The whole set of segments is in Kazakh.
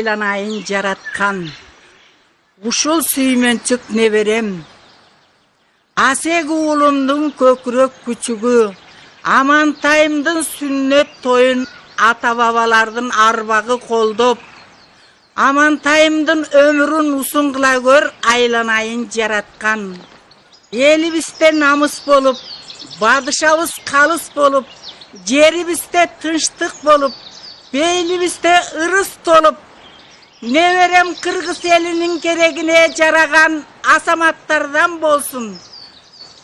айланайын жараткан. Ушул сүймөнчүк неберем. Асек уулумдун көкүрөк күчүгү, Амантайымдын сүннөт тоюн ата бабалардын арбагы колдоп, Амантайымдын өмүрүн узун кыла көр айланайын жараткан. Элибизде намыс болуп, бадышабыз калыс болуп, жерибизде тынчтык болуп, бейлибизде ырыс толуп, неберем кыргыз элинин керегине жараган асаматтардан болсун.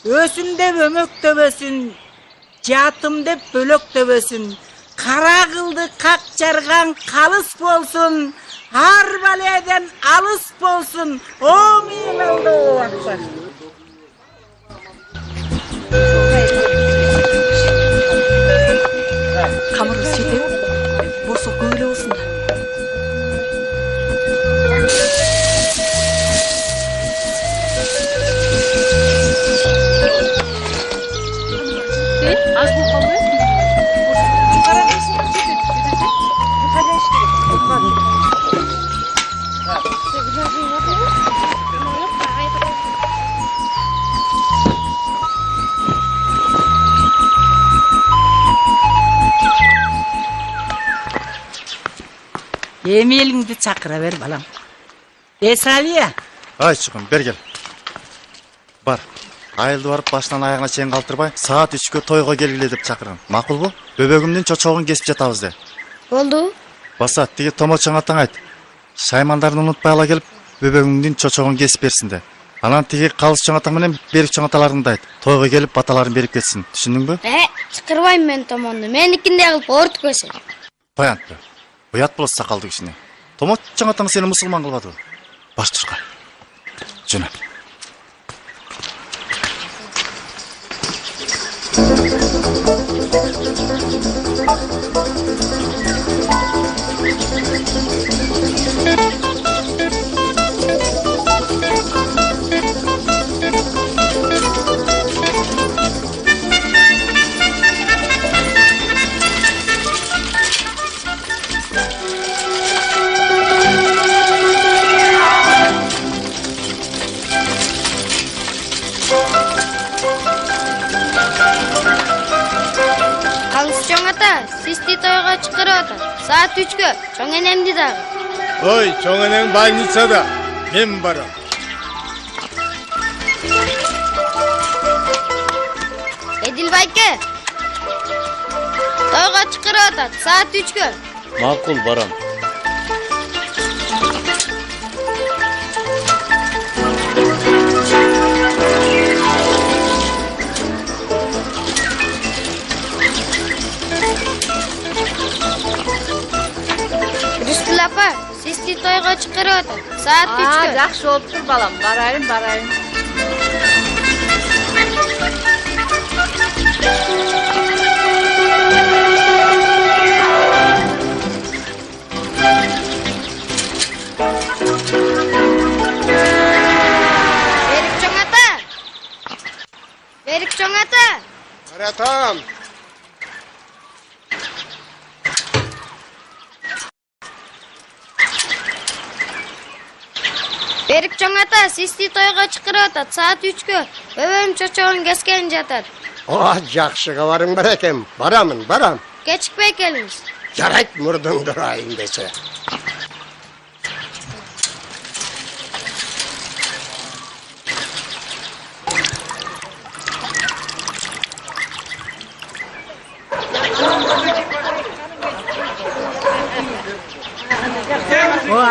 Өсүн деп өмөктөбөсүн, жатым деп бөлөктөбөсүн, кара кылды как жарган калыс болсун, ар баледен алыс болсун. Камыры сөйтіп, борсо көйлі болсын да. Az bu kalıyor. Emilingdi çakıra ver balam. Esaliya. Ай чыгым, бер кел. Бар. Айылды барып башынан аяғына чейин калтырбай, саат 3-кө тойго келгиле деп чакырган. Макулбу? Бөбөгүмдүн чочогун кесип жатабыз де. Болду. Баса, тиги томочоңа таң айт. Шаймандарын унутпай ала келип, бөбөгүмдүн чочогун кесип берсин де. Анан тиги калыс чоңатаң менен берик чоңаталарын да айт. Тойго келип баталарын берип кетсин. Түшүндүңбү? Чакырбайм мен томонду. Меникиндей кылып ортуп көсөй. Баянтпы. Уят болот сакалды кишине. Томочоңатаң сени мусулман кылбадыбы? Баш турга. Жана. Систи тойго чакырып атат. Саат 3-кө. Чоң энемди дагы. Ой, чоң энең больницада. Мен барам. Эдил байке. Тойго чакырып атат. Саат 3-кө. Макул, барам. Апа, систи тойго чакырып атат. Саат 3-кө. Жакшы болуптур балам. Барайын. Берик чоң ата. Аратам. Берик чоң ата, систи тойго чакырып атат. Саат 3-кө. Бөбөм чочогун кескен жатат. Жакшы кабарың бар экен. Барам. Кечикпей келиңиз. Жарайт, мурдуңду урайын десе.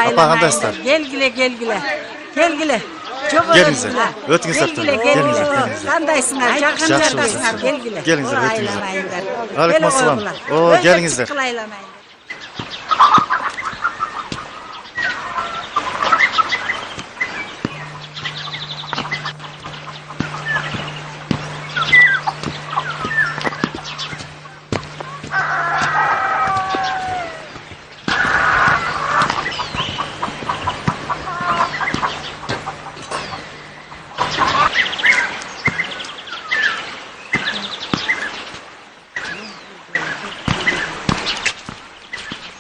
Апа кандайсыздар? Келгиле. Келиңиздер. Өтүңүздөр. Келиңиздер. Кандайсыңар? Жакындарсыңар? Келгиле. Келиңиздер, өтүңүздөр. Алейкум ассалам. Келиңиздер.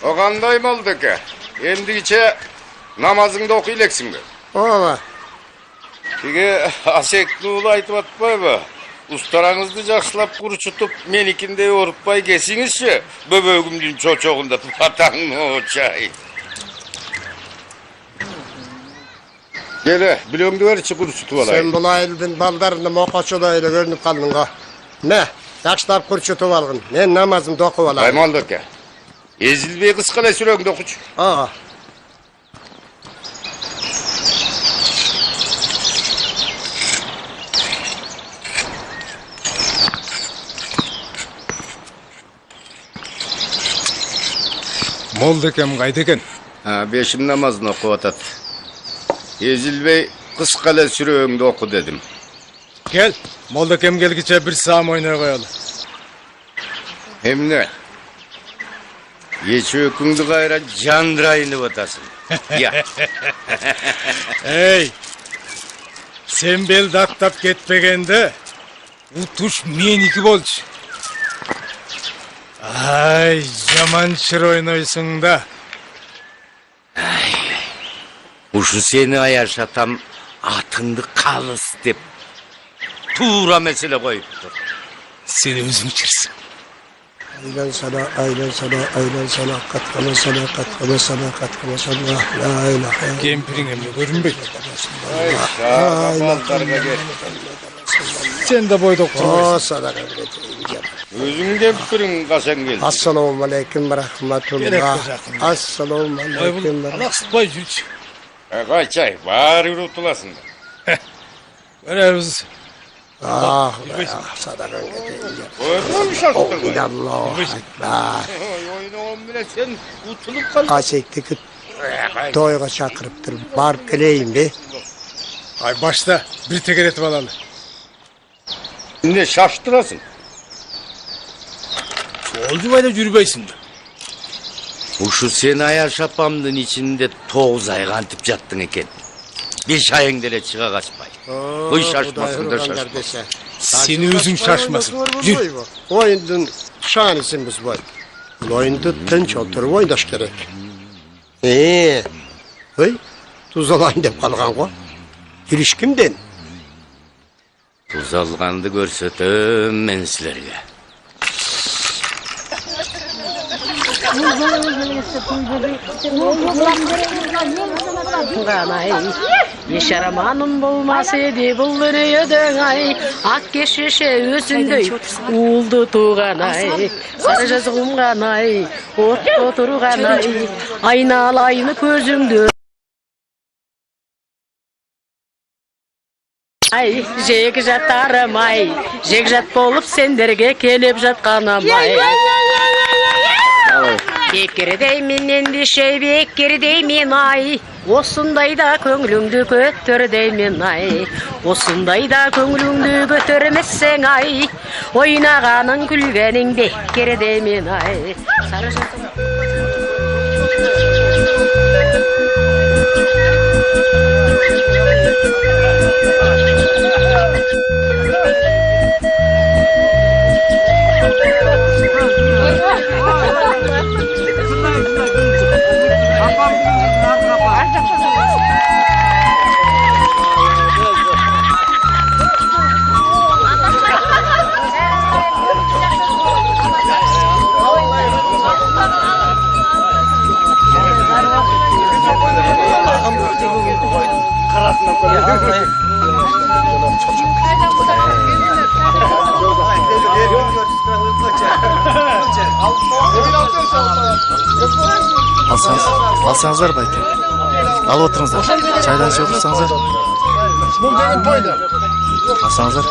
O qanday boldu ki? Endigiçe namazыңды okuyleksingdir. Ооба. Tege Asekli ulu aytıp atpayba. Ustarаңызды жақсылап құрчытып, менікіндей орытпай кесіңізші, бөбөгімдің çoçoğunda patаңны очай. Gele, bilömdü verçi kurçutup alayım. Sen бұл айылдың балдарында моқочода эле көрүнүп калдың го. Не, жакшылап курчутуп алгын. Мен намазымды окуп алайын. Аймалдыке. Ezilbey kıskala süröңdü okuç. Ага. Молдекем кайда экен? Beşim namazını okup atat. Ezilbey kıskala süröңdü oku dedim. Gel. Молдекем келгиче бир саам ойной коелу. Hem ne? Yeçöküңdü gayra jandırayını batasın. Ya. Ey. Sen bel dактап кетпегенде утуш меники болчу. Ay, жаман чыр ойнойсуң да. Uşu seni ayaşatam atındı kalыс деп tuğra mesele koyuptur. Сен өзүң чырсың. Aylansana, aylansana, aylansana, katlamasana, katlamasana, katlamasana, la ilahe. Кемпириң эмне көрүнбөйт? Baldarga gel. Сен да бойдок турбайсың. O sadaka vereceğim. Özün kempirin kasan geldi. Assalamu aleykum ve Gerek rahmetullah. yok zaten. Assalamu aleykum ve Alak sıtpay жүрчү. Kaçay, bari unutulasın. Көрөбүз. Ah, sadaka vereceğim. Koymuş aslında. İnallahu ekber. Oyunu bile sen utulup kal. Asek'teki toyga çakırıptır. Barıp geleyim be. Ay başta bir teker etip alalı. Ne şaştırasın. Olcu bayda жүрбөйсүң да. Uşu seni ayaşapamdın içinde 9 ay kantıp jattın eken. 5 ayın dele çığa kaçpay. Bu şaşmasın da şaşmasın. Seni özüң şaşmasın. Yürü. Oyundun şanisimiz var. Oyunda tınç oturup oynaş gerek. Hey, tuz alayın dep kalgan ko. İlişkimden. Tuz algandı görsetem men sizlerge. Туғанай, ешараманым болмас еді бұл дүниедің ай, ақ кешеше өзіңдей ұлды туғанай, сары жазғымған ай, отта тұрған ай, айналайны көзіңді. Ай, жек жаттарым ай, жек жат болып сендерге келіп жатқаным ай. Бекердеймін ендеше бекердеймін ай, осындайда көңіліңді көтөрдеймін ай, осындайда көңіліңді көтөрмесең ай, ойнағаның күлгенің бекердеймін ай. Alsanızlar bayke. Al oturunuzlar. Çaydan şey otursanızlar. Alsanızlar.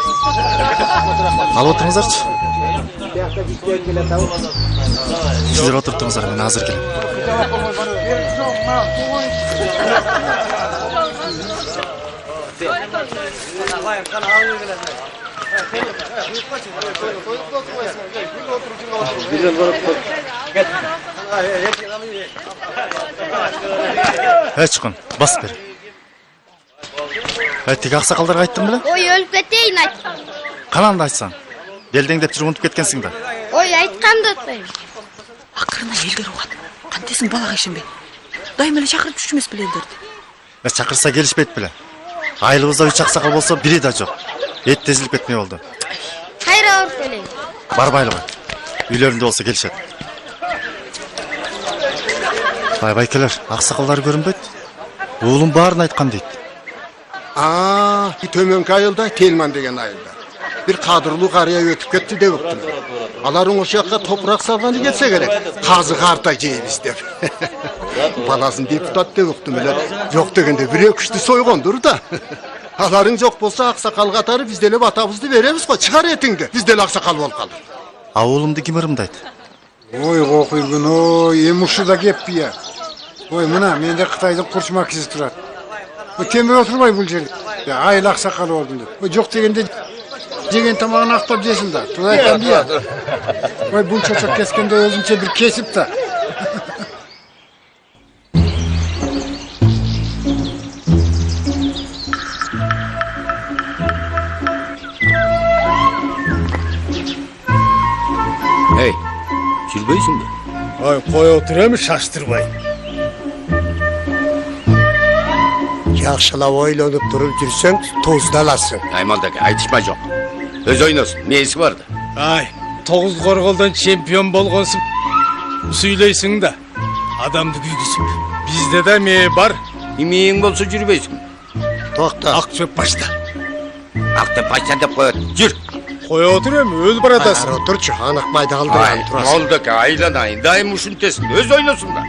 Al oturunuzlar. Sizler oturttunuzlar, ben hazır gelin. Hey çıkın, bas beri. Hey tek aksakallarga ayttın bile? Ой, өлүп кетейин айт. Kananda айтсан. Белдең деп жүрүп унутуп кеткенсиң да. Ой, айтканды атпайм. Акырына элдер угат. Кантесиң балага ишенбе. Дайым эле чакырып жүрчүмүс белендерди. Чакырса келишпейт беле. Айылыбызда 3 аксакал болсо бири да жок. Эт тезилип кетмей болду. Кайра барып келейин. Барбайлы ғой. Үйлерінде болса келишет. Байкелер, аксакалдар көрүнбөйт. Уулум баарын айткан дейт. Төмөнкү айылда Телман деген айылда. Bir kadrolu karıya ötüp gitti de öptüm. Aların o şakka toprak salganı gelse gerek. Kazı karta ceyiz de. Balasın deputat de öptüm öyle. Yok degende bir öküştü soygondur da. Aların yok bolsa aksakal katarı bizdele batabızdı veremiz ko. Çıkar etindi. Bizdele aksakal bol kalır. Ауылымды ким ырымдайт? Ой, кокуйгун, ой, эми ушуда кеппи я. Ой, мына менде Кытайдын курч макиси турат. Ой, темир отурбай бул жерде. Айыл аксакалы болдум деп. Ой, жок дегенде жеген тамагын актап жесин да. Тура айткам бия. Ой, бул чочок кескенде өзүнчө бир кесип да. Hey, жүрбөйсүң бе? Ой, кой отур эми шаштырбай. Yaxşılap oylanıp durup жүрсөң тоздаласың. Аймалдаки, айтышма жок. Өз ойносун, несі барды? Ай, 9 корголдон чемпион болгонсуң. Сүйлөйсүң да. Адамды күйгүзүп. Бизде да мээ бар. Имең болсо жүрбөйсүң. Токта. Ак чөп башта. Акты пачта деп коет. Жүр. Кой отур эми, өлүп баратасың. Oturçu, anık mayda aldırgan turasın. Молдаки, айланайын, дайым ушунтесин. Өз ойносун да.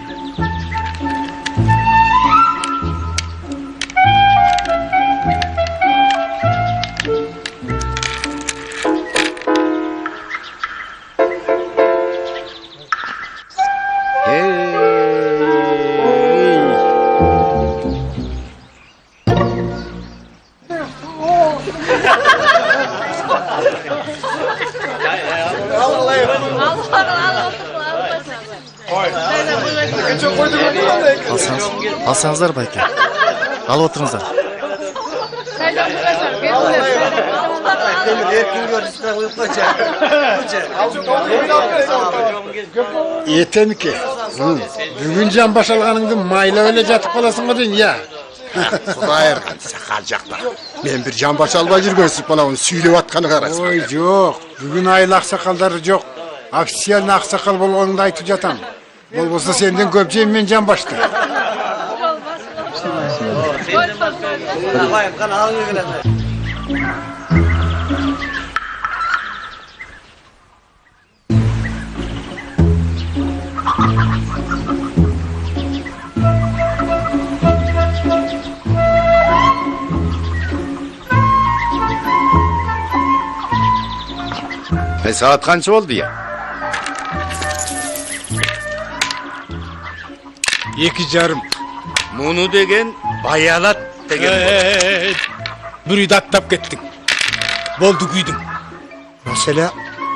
Алсаңыздар байке. Алып отырыңыздар. Етемики. Бүгүн жан башалганыңды майлап эле жатып каласың го дейм, я. Құдай ырған, сақал жақта. Мен бір жамбас албай жүргенсіп, бана оны сүйлеп атқаны қарасың. Ой, жок. Бүгүн айыл аксакалдары жок. Официально аксакал болгонуңду айтып жатам. Болбосо сенден көп жейм мен жамбашты. Saat kança oldu ya? 2,5. Munu degen, bayalat degen. Bir uyda attap kettin. Boldu güydüm. Mesela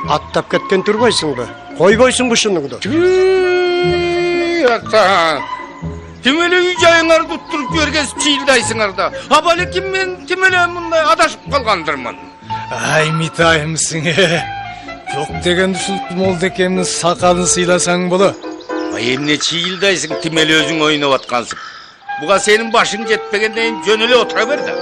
attap ketken turbaysın be. Koyboysun bu şunluğu da. Ata. Timeli yücayınlar tutturup görgesip çiğildaysınlar da. Habali kim ben timeli bunday adaşıp kalgandırman. Ay mitayımsın. Yok degen ушул Молдекемдин сакалын сыйласаң боло. Ay emne çiğildaysın timeli özün oynap atkansın. Buga senin başın jetpegenden jönüle otura ver da.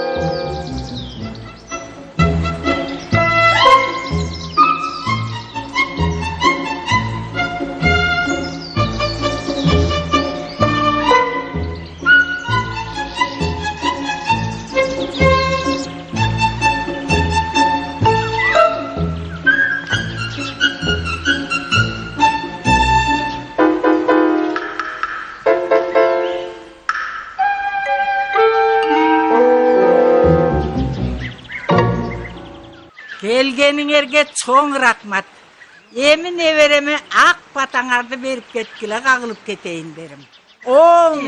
Келгениңерге чоң рахмат. Эми небереме ак батаңарды берип кеткиле кагылып кетейин дерим. Оң.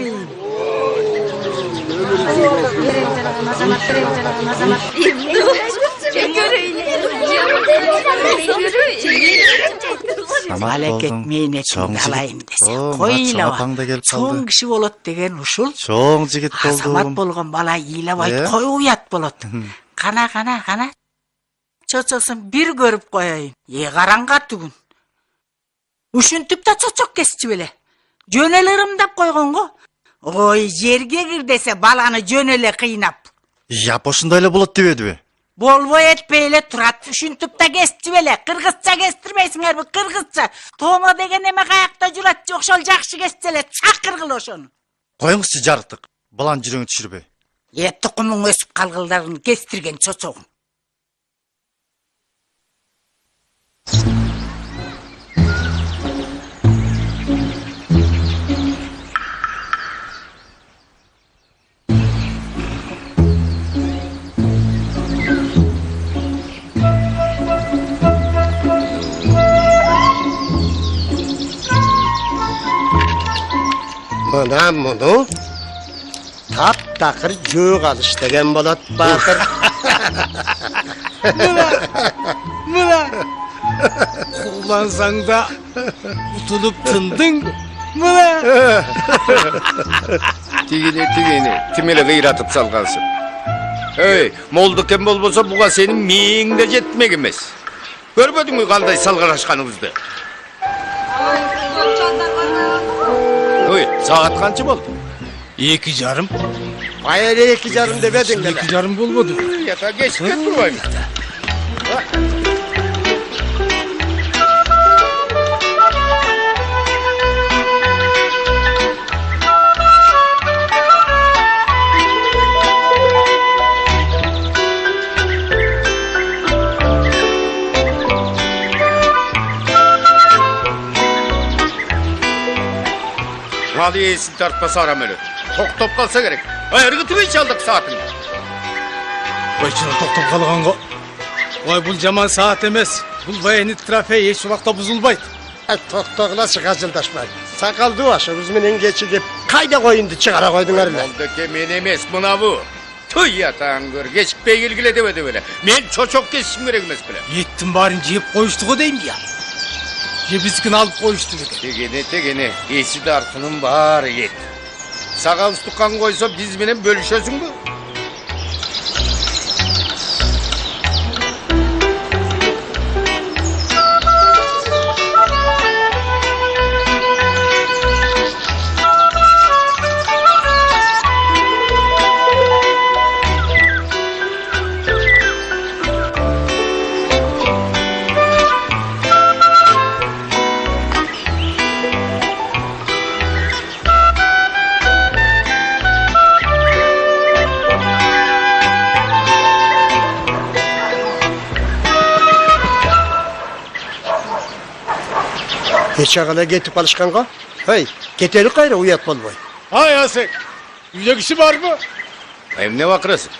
Малекет мейнетин алайын десе. Койлаба. Чоң киши болот деген ушул. Чоң жигит болду. Азамат болгон бала ыйлабай кой уят болот. Кана. Чочосун бир көрүп коеюн. Караңга түгүн. Ушинтип да чочок кесчи беле. Жөн эле ырымдап койгонго. Ой, жерге кir dese balаны жөн эле кыйнап. Яп ошондой эле болот дебедиби? Болбой этпей эле турат. Ушинтип да кесчип эле. Кыргызча кестирмейсиңерби? Кыргызча. Томо деген эме каякта жүрөт? Ошол жакшы кессе эле чакыргыл ошону. Коюңузчу жарыктык. Баланын жүрөгүн түшүрбөй. Тукумуң өсүп калгылдарын кестирген чочогуң. Mına bunu tap-takır göğ alış degen bolat Batır. Mına. Kullansan da utulup tındın. Mına. Tigini, timele gıyratıp salgansın. Hey, molduken bolbosa buga senin miğinde jetmek emez. Görmedin mi kalday salgaraşkanımızdı? Oy, saat kançı boldu? 2,5. Bayere 2,5 demedin de. 2,5 bulmadı. Yata geç durmayın. Hadi yesin tartması aram öyle. Toktop kalsa gerek. Irgıtımı hiç aldık saatini. Vay çıra toktop kalğanға. Vay bul jaman saat emez. Bul bayani trafeyi hiç vakta buzulbaydı. Toktogla çıkacıldaşmayın. Sakal duvaşı bizimle geçip kayda koyundu çıkara koydun öyle. Oldaki men emez buna bu. Tüy yatağın gör. Geçip bey ilgile demedi böyle. Men çoçok kesişim gerek emez bile. Yettin barin jeyip koyuştuğu deyim ya. Jebizkin alıp koyuştu beke. Tegene. Esi de artının var yet. Sakal tukan koysa biz menen bölüşösün bu. Geçağına getip alışkanға. Hey, ketelik gayrı uyat bolboy. Hay Asek. Uyda kişi var mı? Hem ne vakırasın?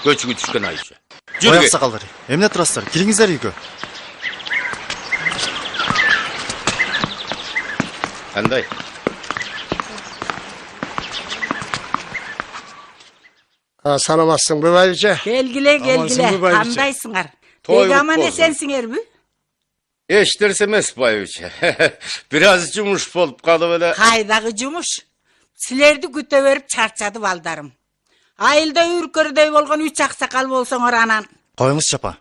Göçügü düşkün Ayşe. Ояк сакалдар. Эмне турасыздар? Кириңиздер үйгө. Кандай? Sanamazsın bu bayıca. Келгиле, Амансың бе, байбиче? Кандайсыңар? Той Теги аман болсын. эсенсиңерби? Eşterse mes bayıça. Biraz cumuş bolup kalı böyle. Кайдагы жумуш? Силерди күтө берип чарчады балдарым. Айылда үркөрдөй болгон 3 аксакал болсоңор анан. Коюңузчу апа.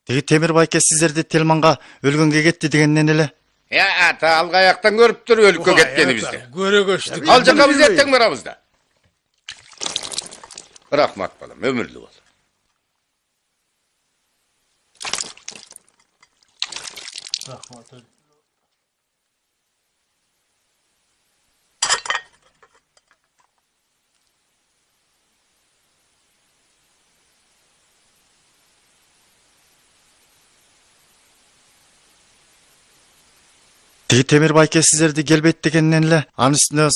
Теги темир байке сиздерди Телманга өлгөнгө кетти дегенден эле. Ya ata alga ayaktan görüp dur ölüp kettiğini bizde. Göre göçtük. Alacak biz etten aramızda. Rahmat balım, ömürlü ol. Теги темир байке сиздерди келбейт дегенден эле анын үстүнө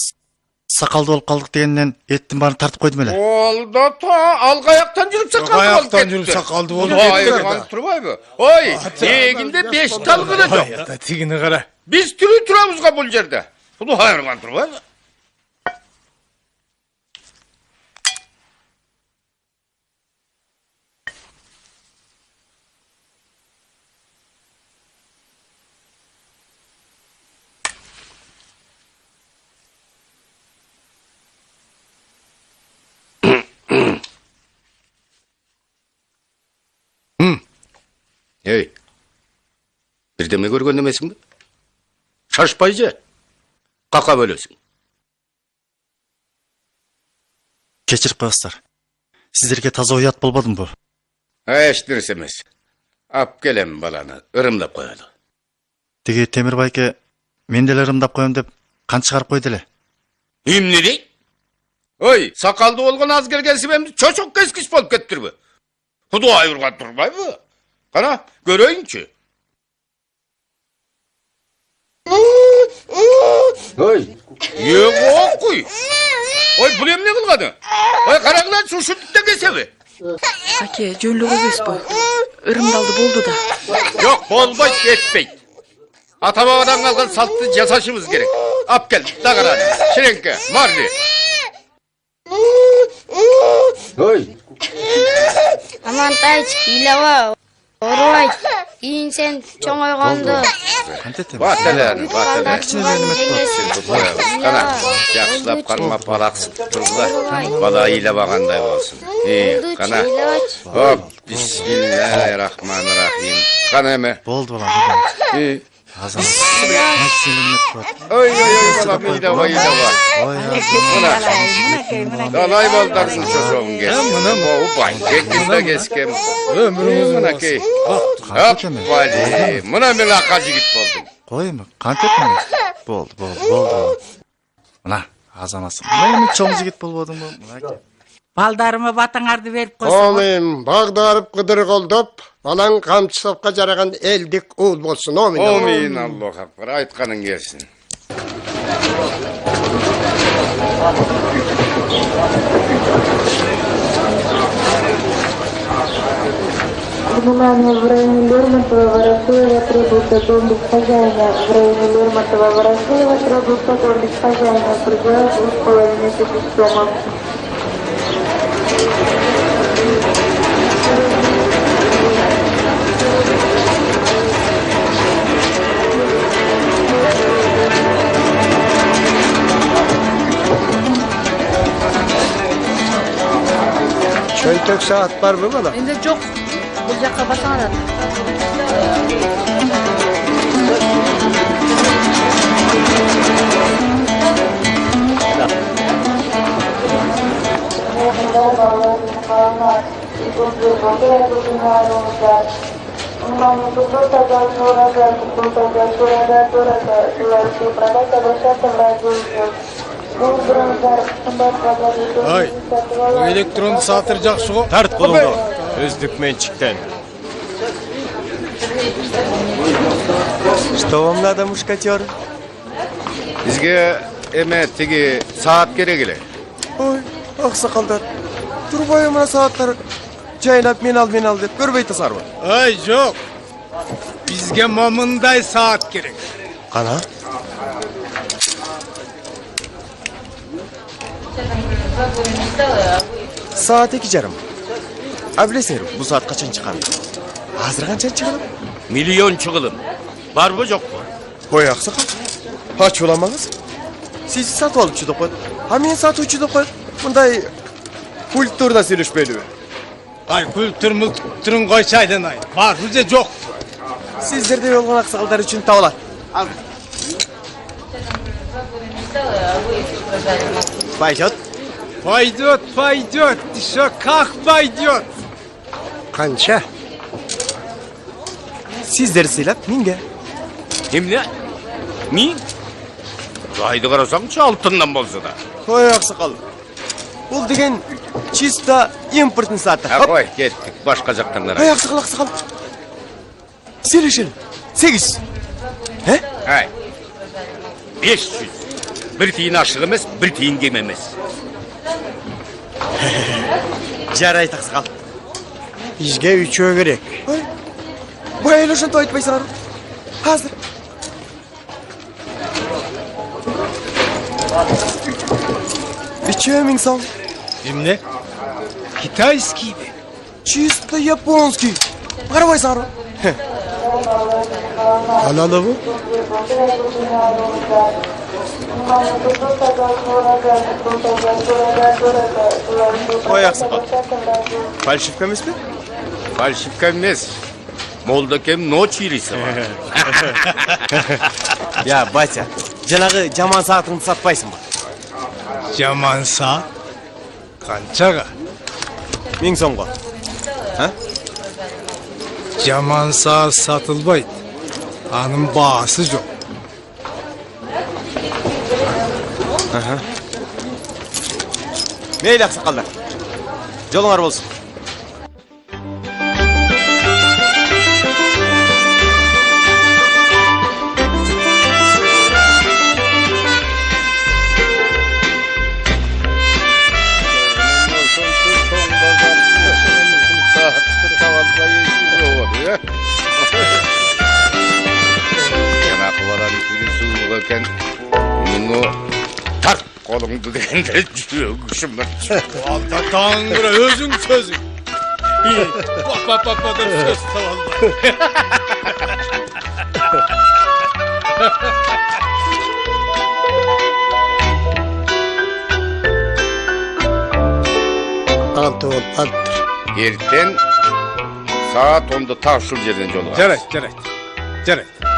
сакалды болуп калдык дегенден эттин баарын тартып койдум эле. Oldu ta alga ayaktan yürüp sakaldı Ayaktan yürüp sakaldı oldu. Vay turvay bu. Oy, yeginde 5 talgı da yok. Hayata tigini kara. Biz türü turamızga bu yerde. Bunu hayırgan turvay. Hey. Birdeme görgön demesin mi? Şaşpaycı. Kaka bölösün. Кечирип коесуздар. Сиздерге таза уят болбодумбу? Эч нерсе эмес. Ап келем баланы, ырымдап коелу. Тиги Темир байке мен деле ырымдап коем деп кан чыгарып койду эле. Эмне дейт? Ой, сакалды болгон аз келген себемди чочок кескич болуп кеттирби? Кудуай урган турбайбы? Кана, көрөйүнчү. Ой, окуй. Ой, бул эмне кылганы? Ой, караңлар, ушунтукта кесеби? Аке, жөнлүк эмеспи. Ырымдалды болду да. Жок, болбойт, кетпейт. Ата бабадан калган салтты жасашыбыз керек. Ап кел, да караны. Ширеңке, марли. Ой. Амантайч, илева, орубайт. Кийин сен чоңойгондо. Баттелер. Кана, жакшылап кармап балаксып тургула. Бала ыйлабагандай болсун. Кана. Хоп, бисмиллахиррахманиррахим. Кана эме. Болду балам. Азан. Ой, балам, ыйлаба. Далай балдарсын чочогун кес. Опай, кекизде кескем. Өмүрүңүз Мынакей. Аппали, мына мен ака жигит болдум. Коймо, кантип эмес? Болду. Мына, азанасы. Мен чоң жигит болбодумбу? Мынакей. Балдарыма батаңарды берип койсоң. Омин, бағдарып қыдыр қолдап, балаң қамчы сапқа жараған елдік ұл болсын. Омин. Омин, Аллах акбар, айтқаның келсін. Внимание, в районе Лермонтова-Ворошилова требуется дом без хозяина. В районе Лермонтова-Ворошилова требуется дом без хозяина. Предел 2,5 домов. Çöntek saat var mı bana? Endi жок. Бул жакка басаң алат. Ай, электронду сааттар жакшы го. Тарт колуңду. Өздүкмөнчүктөн. Что вам надо, мушкатер? Бизге эме тиги саат керек эле. Ой, аксакалдар. Турбай мына сааттар жайнап мен ал деп көрбөй тасарбы? Ай, жок. Бизге момундай саат керек. Кана? Saat 2:30. Abilesingер, bu saat kaçan çıkan? Hazır kaçan çıkalım? Milyon çıkılım. Var mı yok mu? Koy aksakal. Haç olamağız. Siz saat alıp çıdık koy. Hamin saat uçudık koy. Bunday kulturda silişmeli. Ay, kültürün koysaydın ay. Var mı yok. Sizler de yolgan aksakallar için tavlar. Al. Payjot. Пойдет, еще как пойдет. Kança? Sizleri silap minge. Kimle? Min? Aydı karasam altından bolsa da. Koy aksakal. Bul degen çista importun saati. Ha koy gittik başka jaktanlara. Koy aksakal. Silişin. 8. He? Hay. 500. Bir tiyin aşık emez, bir tiyin gem emez. Жарайт аксакал. Bizge üçü gerek. Ой. Bu eylüşün toyut baysalar. Hazır. Üçü min son. Kimle? Китайский mi? Чисто японский. Карабай сары. Alalı bu. Koy aksakal. Фальшивка эмес пе? Фальшивка эмес. Молдакем ночь ириси бар. Я, батя, жанагы жаман саатыңды сатпайсың ба? Жаман saat. Qanchaga? 1000 so'mga. Ha? Жаман саз сатылбайт. Анын баасы жок. Meyli aksakallar. Yolunlar bolsun. Ken bunu tart kolumdu degende жүрөгүшүм бар. Алда таңыра өзүң сөзүң. Бак деп сөз табалбай. Антон Аттыр. Эртең саат 10'da так ушул жерден жолугабыз. Жарайт.